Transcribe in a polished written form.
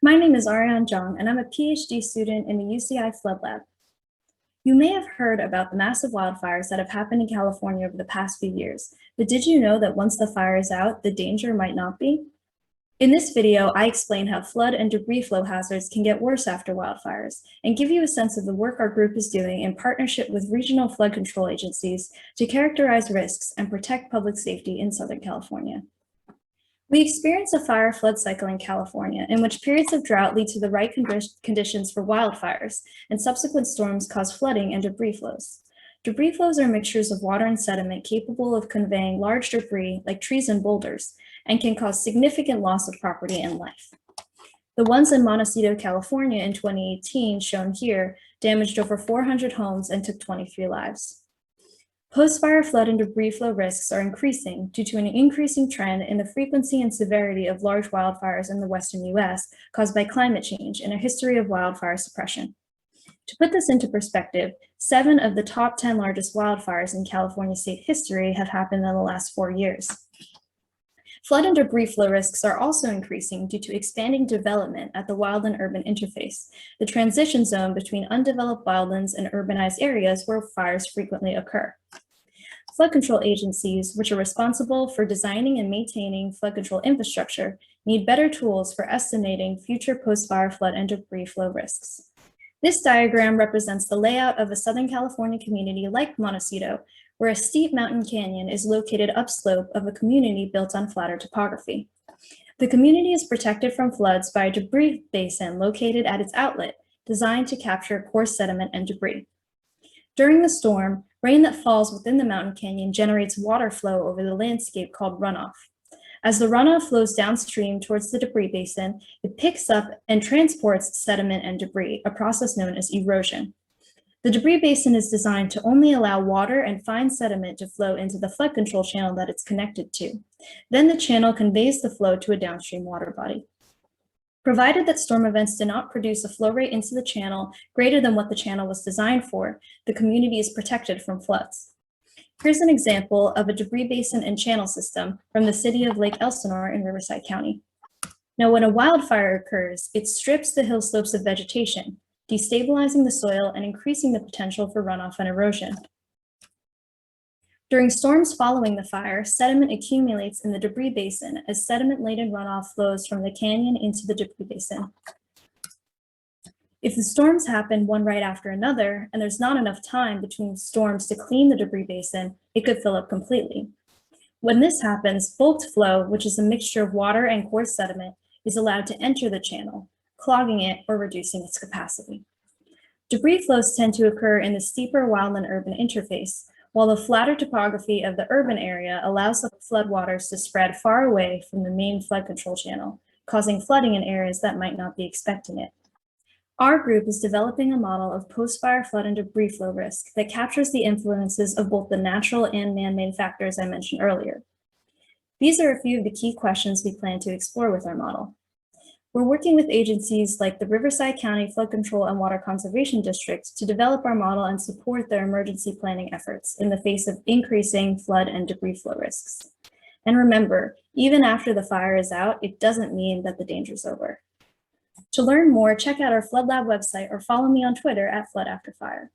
My name is Ariane Jong, and I'm a PhD student in the UCI Flood Lab. You may have heard about the massive wildfires that have happened in California over the past few years, but did you know that once the fire is out, the danger might not be? In this video, I explain how flood and debris flow hazards can get worse after wildfires, and give you a sense of the work our group is doing in partnership with regional flood control agencies to characterize risks and protect public safety in Southern California. We experience a fire flood cycle in California in which periods of drought lead to the right conditions for wildfires, and subsequent storms cause flooding and debris flows. Debris flows are mixtures of water and sediment capable of conveying large debris like trees and boulders, and can cause significant loss of property and life. The ones in Montecito, California in 2018, shown here, damaged over 400 homes and took 23 lives. Post-fire flood and debris flow risks are increasing due to an increasing trend in the frequency and severity of large wildfires in the western US caused by climate change and a history of wildfire suppression. To put this into perspective, 7 of the top 10 largest wildfires in California state history have happened in the last 4 years. Flood and debris flow risks are also increasing due to expanding development at the wild and urban interface, the transition zone between undeveloped wildlands and urbanized areas where fires frequently occur. Flood control agencies, which are responsible for designing and maintaining flood control infrastructure, need better tools for estimating future post-fire flood and debris flow risks. This diagram represents the layout of a Southern California community like Montecito, where a steep mountain canyon is located upslope of a community built on flatter topography. The community is protected from floods by a debris basin located at its outlet, designed to capture coarse sediment and debris. During the storm, rain that falls within the mountain canyon generates water flow over the landscape called runoff. As the runoff flows downstream towards the debris basin, it picks up and transports sediment and debris, a process known as erosion. The debris basin is designed to only allow water and fine sediment to flow into the flood control channel that it's connected to. Then the channel conveys the flow to a downstream water body. Provided that storm events do not produce a flow rate into the channel greater than what the channel was designed for, the community is protected from floods. Here's an example of a debris basin and channel system from the city of Lake Elsinore in Riverside County. Now, when a wildfire occurs, it strips the hill slopes of vegetation, destabilizing the soil and increasing the potential for runoff and erosion. During storms following the fire, sediment accumulates in the debris basin as sediment-laden runoff flows from the canyon into the debris basin. If the storms happen one right after another, and there's not enough time between storms to clean the debris basin, it could fill up completely. When this happens, bulk flow, which is a mixture of water and coarse sediment, is allowed to enter the channel, clogging it or reducing its capacity. Debris flows tend to occur in the steeper wildland-urban interface, while the flatter topography of the urban area allows the floodwaters to spread far away from the main flood control channel, causing flooding in areas that might not be expecting it. Our group is developing a model of post-fire flood and debris flow risk that captures the influences of both the natural and man-made factors I mentioned earlier. These are a few of the key questions we plan to explore with our model. We're working with agencies like the Riverside County Flood Control and Water Conservation District to develop our model and support their emergency planning efforts in the face of increasing flood and debris flow risks. And remember, even after the fire is out, it doesn't mean that the danger's over. To learn more, check out our Flood Lab website or follow me on Twitter @FloodAfterFire.